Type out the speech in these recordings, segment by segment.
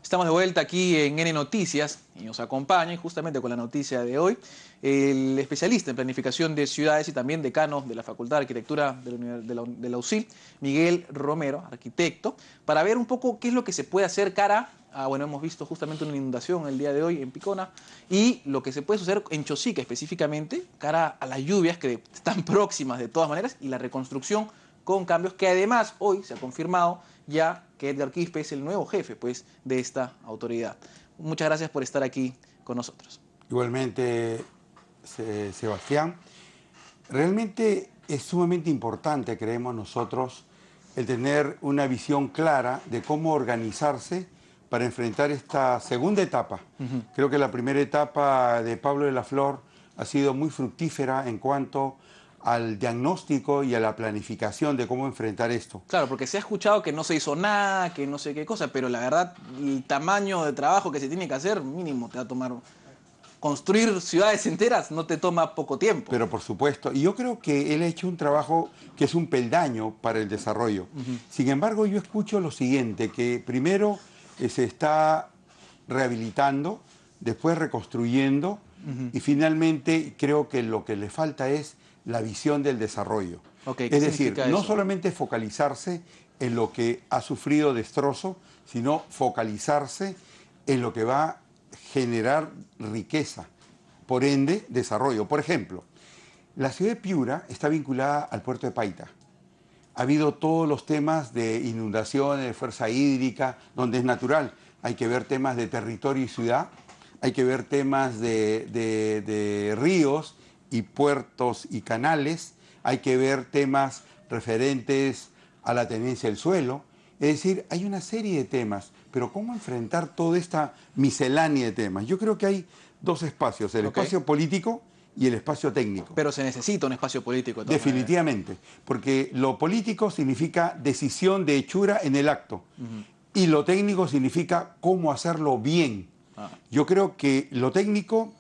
Estamos de vuelta aquí en N Noticias y nos acompaña, y justamente con la noticia de hoy, el especialista en planificación de ciudades y también decano de la Facultad de Arquitectura de la UCIL, Miguel Romero, arquitecto, para ver un poco qué es lo que se puede hacer cara a, bueno, hemos visto justamente una inundación el día de hoy en Picona, y lo que se puede suceder en Chosica específicamente, cara a las lluvias que están próximas de todas maneras, y la reconstrucción con cambios que además hoy se ha confirmado ya que Edgar Quispe es el nuevo jefe, pues, de esta autoridad. Muchas gracias por estar aquí con nosotros. Igualmente, Sebastián, realmente es sumamente importante, creemos nosotros, el tener una visión clara de cómo organizarse para enfrentar esta segunda etapa. Creo que la primera etapa de Pablo de la Flor ha sido muy fructífera en cuanto al diagnóstico y a la planificación de cómo enfrentar esto. Claro, porque se ha escuchado que no se hizo nada, que no sé qué cosa, pero la verdad, el tamaño de trabajo que se tiene que hacer, mínimo te va a tomar. Construir ciudades enteras no te toma poco tiempo. Pero por supuesto, y yo creo que él ha hecho un trabajo que es un peldaño para el desarrollo. Sin embargo, yo escucho lo siguiente, que primero se está rehabilitando, después reconstruyendo, y finalmente creo que lo que le falta es la visión del desarrollo. Okay, es decir, no eso? solamente focalizarse en lo que ha sufrido destrozo, sino focalizarse en lo que va a generar riqueza, por ende, desarrollo. Por ejemplo, la ciudad de Piura está vinculada al puerto de Paita. Ha habido todos los temas de inundaciones, de fuerza hídrica, donde es natural. Hay que ver temas de territorio y ciudad, hay que ver temas de ríos y puertos y canales, hay que ver temas referentes a la tenencia del suelo. Es decir, hay una serie de temas, pero ¿cómo enfrentar toda esta miscelánea de temas? Yo creo que hay dos espacios, el espacio político y el espacio técnico. Pero se necesita un espacio político. Definitivamente, porque lo político significa decisión de hechura en el acto, y lo técnico significa cómo hacerlo bien. Yo creo que lo técnico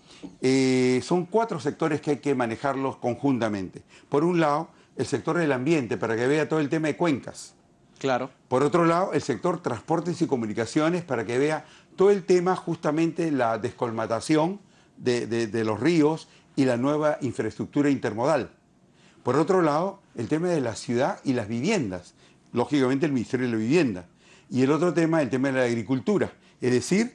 son 4 sectores que hay que manejarlos conjuntamente. Por un lado, el sector del ambiente, para que vea todo el tema de cuencas. Claro. Por otro lado, el sector transportes y comunicaciones, para que vea todo el tema, justamente la descolmatación de los ríos y la nueva infraestructura intermodal. Por otro lado, el tema de la ciudad y las viviendas, lógicamente el Ministerio de la Vivienda. Y el otro tema, el tema de la agricultura. Es decir,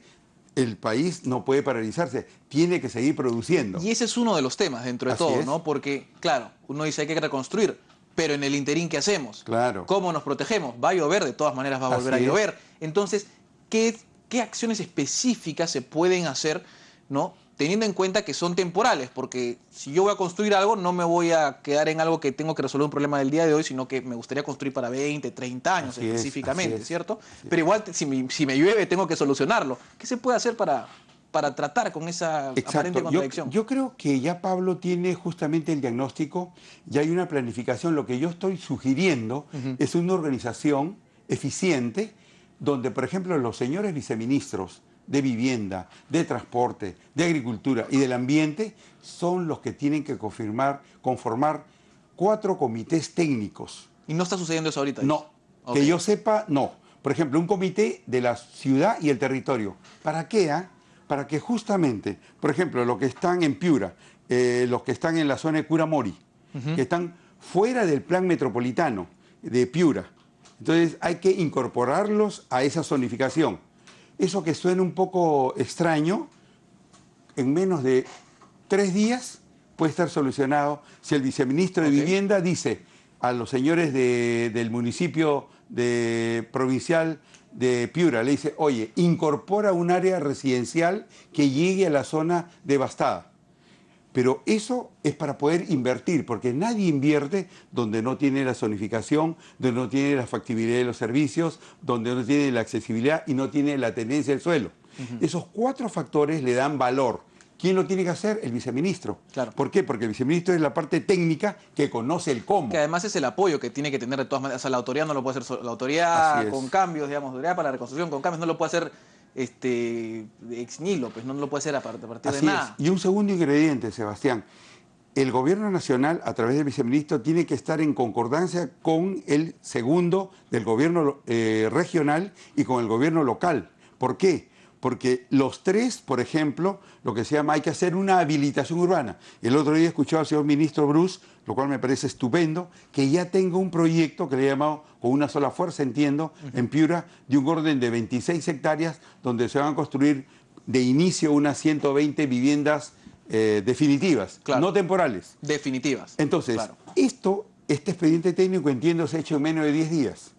el país no puede paralizarse, tiene que seguir produciendo. Y ese es uno de los temas dentro de todo, ¿no? Porque, claro, uno dice hay que reconstruir, pero en el interín, ¿qué hacemos? Claro. ¿Cómo nos protegemos? Va a llover, de todas maneras va a volver a llover. Entonces, ¿qué acciones específicas se pueden hacer, ¿no? Teniendo en cuenta que son temporales, porque si yo voy a construir algo, no me voy a quedar en algo que tengo que resolver un problema del día de hoy, sino que me gustaría construir para 20, 30 años específicamente, ¿cierto? Pero igual, si me llueve, tengo que solucionarlo. ¿Qué se puede hacer para tratar con esa aparente contradicción? Yo creo que ya Pablo tiene justamente el diagnóstico, ya hay una planificación. Lo que yo estoy sugiriendo es una organización eficiente donde, por ejemplo, los señores viceministros de vivienda, de transporte, de agricultura y del ambiente son los que tienen que conformar 4 comités técnicos. ¿Y no está sucediendo eso ahorita? No, que yo sepa, no. Por ejemplo, un comité de la ciudad y el territorio. ¿Para qué? Para que justamente, por ejemplo, los que están en Piura, los que están en la zona de Curamori, que están fuera del plan metropolitano de Piura, entonces hay que incorporarlos a esa zonificación. Eso que suena un poco extraño, en menos de 3 días puede estar solucionado si el viceministro de Vivienda dice a los señores del municipio provincial de Piura, le dice, oye, incorpora un área residencial que llegue a la zona devastada. Pero eso es para poder invertir, porque nadie invierte donde no tiene la zonificación, donde no tiene la factibilidad de los servicios, donde no tiene la accesibilidad y no tiene la tenencia del suelo. Esos 4 factores le dan valor. ¿Quién lo tiene que hacer? El viceministro. Claro. ¿Por qué? Porque el viceministro es la parte técnica que conoce el cómo. Que además es el apoyo que tiene que tener de todas maneras. O sea, la autoridad no lo puede hacer, la autoridad con cambios, digamos, la autoridad para la reconstrucción con cambios no lo puede hacer ex nihilo, pues no lo puede hacer a partir de nada. Y un segundo ingrediente, Sebastián. El gobierno nacional, a través del viceministro, tiene que estar en concordancia con el segundo del gobierno regional y con el gobierno local, ¿Por qué? Porque los tres, por ejemplo, lo que se llama, hay que hacer una habilitación urbana. El otro día escuché al señor ministro Bruce, lo cual me parece estupendo, que ya tenga un proyecto que le he llamado con una sola fuerza, entiendo, en Piura, de un orden de 26 hectáreas, donde se van a construir de inicio unas 120 viviendas definitivas, claro, no temporales. Definitivas. Entonces, claro, este expediente técnico, entiendo, se ha hecho en menos de 10 días.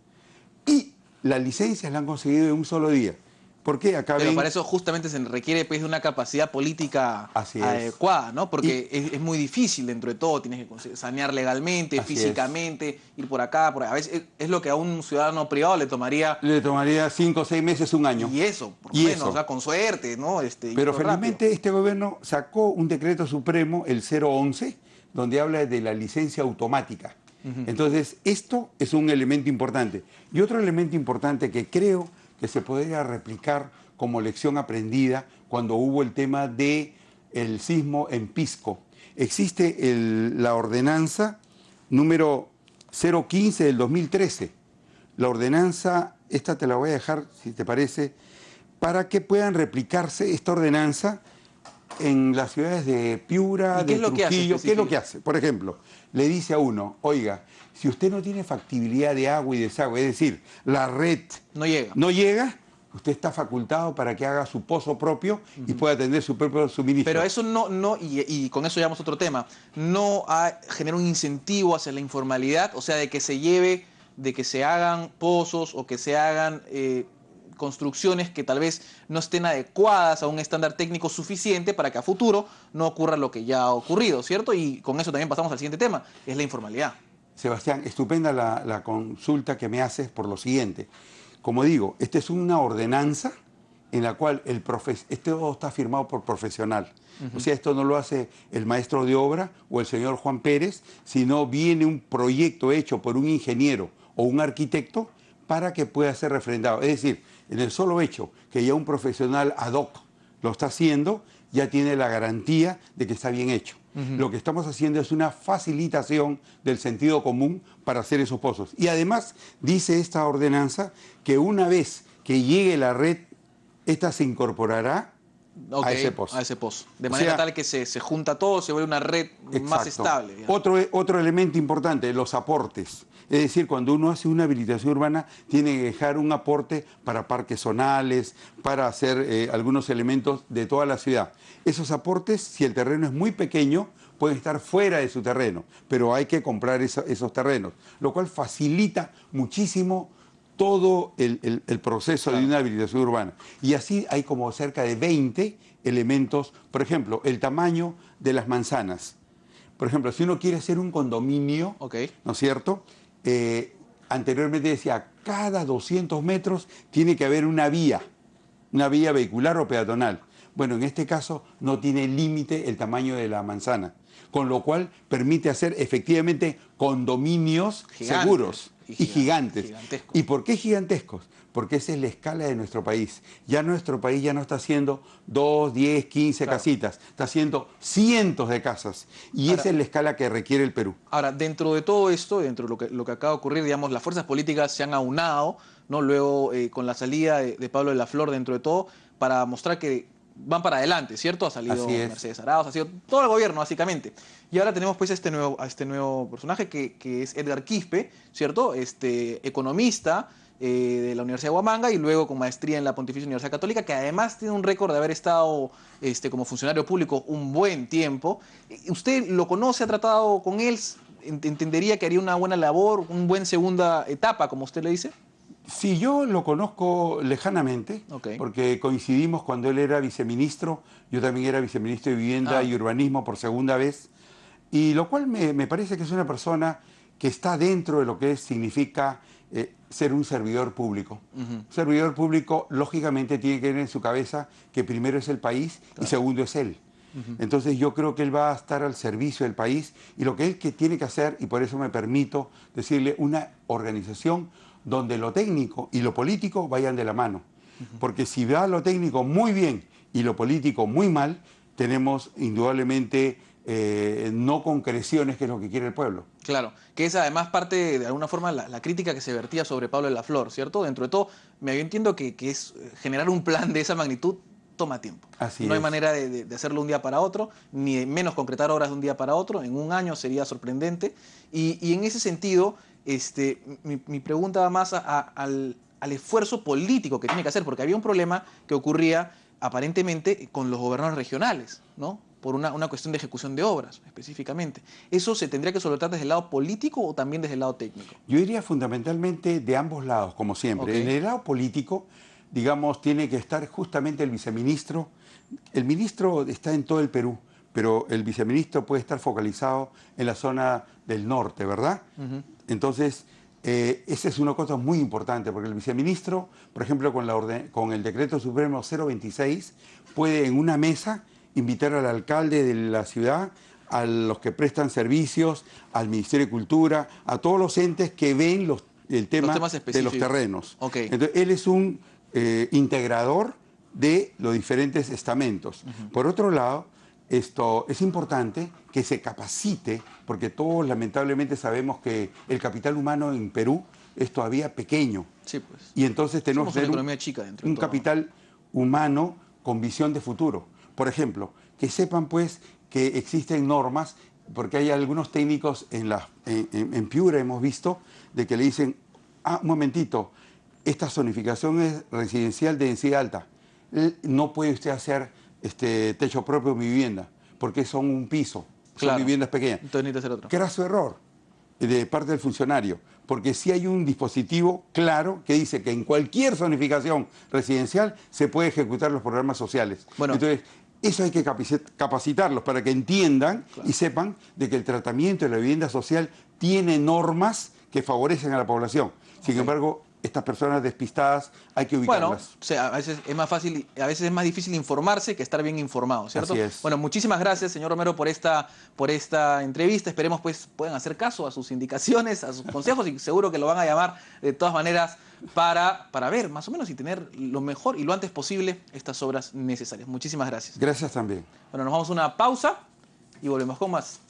Y las licencias la han conseguido en un solo día. ¿Por qué? Acá pero ven... para eso justamente se requiere pues, de una capacidad política adecuada, ¿no? Porque es muy difícil dentro de todo, tienes que sanear legalmente, físicamente, ir por acá, por ahí. A veces es lo que a un ciudadano privado le tomaría... Le tomaría 5 o 6 meses, un año. Y eso, por lo menos, o sea, con suerte, ¿no? Pero felizmente este gobierno sacó un decreto supremo, el 011, donde habla de la licencia automática. Entonces, esto es un elemento importante. Y otro elemento importante que creo que se podría replicar como lección aprendida cuando hubo el tema del sismo en Pisco. Existe la ordenanza número 015 del 2013. La ordenanza, esta te la voy a dejar, si te parece, para que puedan replicarse esta ordenanza en las ciudades de Piura, de Trujillo. ¿Qué es lo que hace? Por ejemplo, le dice a uno, oiga, si usted no tiene factibilidad de agua y desagüe, es decir, la red no llega, usted está facultado para que haga su pozo propio y pueda tener su propio suministro. Pero eso y con eso llevamos a otro tema, no genera un incentivo hacia la informalidad, o sea, de que se hagan pozos o que se hagan construcciones que tal vez no estén adecuadas a un estándar técnico suficiente para que a futuro no ocurra lo que ya ha ocurrido, ¿cierto? Y con eso también pasamos al siguiente tema, es la informalidad. Sebastián, estupenda la consulta que me haces por lo siguiente. Como digo, esta es una ordenanza en la cual esto está firmado por profesional. O sea, esto no lo hace el maestro de obra o el señor Juan Pérez, sino viene un proyecto hecho por un ingeniero o un arquitecto para que pueda ser refrendado. Es decir, en el solo hecho que ya un profesional ad hoc lo está haciendo, ya tiene la garantía de que está bien hecho. Lo que estamos haciendo es una facilitación del sentido común para hacer esos pozos. Y además dice esta ordenanza que una vez que llegue la red, esta se incorporará a ese pozo. A ese pozo. De manera tal que se junta todo, se vuelve una red más estable. Otro elemento importante, los aportes. Es decir, cuando uno hace una habilitación urbana, tiene que dejar un aporte para parques zonales, para hacer algunos elementos de toda la ciudad. Esos aportes, si el terreno es muy pequeño, pueden estar fuera de su terreno, pero hay que comprar esos terrenos, lo cual facilita muchísimo todo el proceso de una habilitación urbana. Y así hay como cerca de 20 elementos. Por ejemplo, el tamaño de las manzanas. Por ejemplo, si uno quiere hacer un condominio, ¿no es cierto? Anteriormente decía, cada 200 metros tiene que haber una vía vehicular o peatonal. Bueno, en este caso no tiene límite el tamaño de la manzana, con lo cual permite hacer efectivamente condominios seguros y gigantes. ¿Y por qué gigantescos? Porque esa es la escala de nuestro país. Ya nuestro país ya no está haciendo 2, 10, 15 casitas, está haciendo cientos de casas. Y esa es la escala que requiere el Perú. Ahora, dentro de todo esto, dentro de lo que acaba de ocurrir, digamos, las fuerzas políticas se han aunado, ¿no? Luego con la salida de Pablo de la Flor dentro de todo, para mostrar que van para adelante, ¿cierto? Ha salido Mercedes Arauz, ha sido todo el gobierno, básicamente. Y ahora tenemos pues a este nuevo personaje que es Edgar Quispe, ¿cierto? Economista de la Universidad de Huamanga y luego con maestría en la Pontificia Universidad Católica, que además tiene un récord de haber estado como funcionario público un buen tiempo. ¿Usted lo conoce, ha tratado con él? ¿Entendería que haría una buena labor, una buena segunda etapa, como usted le dice? Sí, yo lo conozco lejanamente, porque coincidimos cuando él era viceministro, yo también era viceministro de Vivienda y Urbanismo por segunda vez, y lo cual me parece que es una persona que está dentro de lo que significa ser un servidor público. Un servidor público, lógicamente, tiene que tener en su cabeza que primero es el país y segundo es él. Entonces yo creo que él va a estar al servicio del país y lo que él tiene que hacer, y por eso me permito decirle, una organización donde lo técnico y lo político vayan de la mano. Porque si va lo técnico muy bien y lo político muy mal, tenemos indudablemente no concreciones, que es lo que quiere el pueblo. Claro, que es además parte de alguna forma la crítica que se vertía sobre Pablo de la Flor, ¿cierto? Dentro de todo, me entiendo que es generar un plan de esa magnitud toma tiempo. Así No hay es. manera de hacerlo un día para otro, ni menos concretar obras de un día para otro. En un año sería sorprendente. Y en ese sentido, mi pregunta va más al esfuerzo político que tiene que hacer, porque había un problema que ocurría aparentemente con los gobernadores regionales, ¿no? Por una cuestión de ejecución de obras, específicamente. ¿Eso se tendría que solventar desde el lado político o también desde el lado técnico? Yo diría fundamentalmente de ambos lados, como siempre. Okay. En el lado político, digamos, tiene que estar justamente el viceministro. El ministro está en todo el Perú, pero el viceministro puede estar focalizado en la zona del norte, ¿verdad? Entonces, esa es una cosa muy importante, porque el viceministro, por ejemplo, con el decreto supremo 026, puede en una mesa invitar al alcalde de la ciudad, a los que prestan servicios, al Ministerio de Cultura, a todos los entes que ven el tema de los terrenos. Okay. Entonces, él es un integrador de los diferentes estamentos. Por otro lado, esto es importante que se capacite, porque todos lamentablemente sabemos que el capital humano en Perú es todavía pequeño. Sí, pues. Y entonces tenemos que tener economía chica dentro de todo, capital humano con visión de futuro. Por ejemplo, que sepan pues que existen normas, porque hay algunos técnicos en Piura, hemos visto, de que le dicen, un momentito, esta zonificación es residencial de densidad alta. No puede usted hacer techo propio en mi vivienda, porque son un piso, claro, son viviendas pequeñas. Entonces necesita hacer otro. Craso error de parte del funcionario, porque sí hay un dispositivo claro que dice que en cualquier zonificación residencial se puede ejecutar los programas sociales. Bueno, entonces, eso hay que capacitarlos para que entiendan, claro, y sepan de que el tratamiento de la vivienda social tiene normas que favorecen a la población. Sin embargo, estas personas despistadas hay que ubicarlas. Bueno, o sea, a veces es más fácil, a veces es más difícil informarse que estar bien informado, ¿cierto? Así es. Bueno, muchísimas gracias, señor Romero, por esta entrevista. Esperemos pues puedan hacer caso a sus indicaciones, a sus consejos, y seguro que lo van a llamar de todas maneras para ver más o menos y tener lo mejor y lo antes posible estas obras necesarias. Muchísimas gracias. Gracias también. Bueno, nos vamos a una pausa y volvemos con más.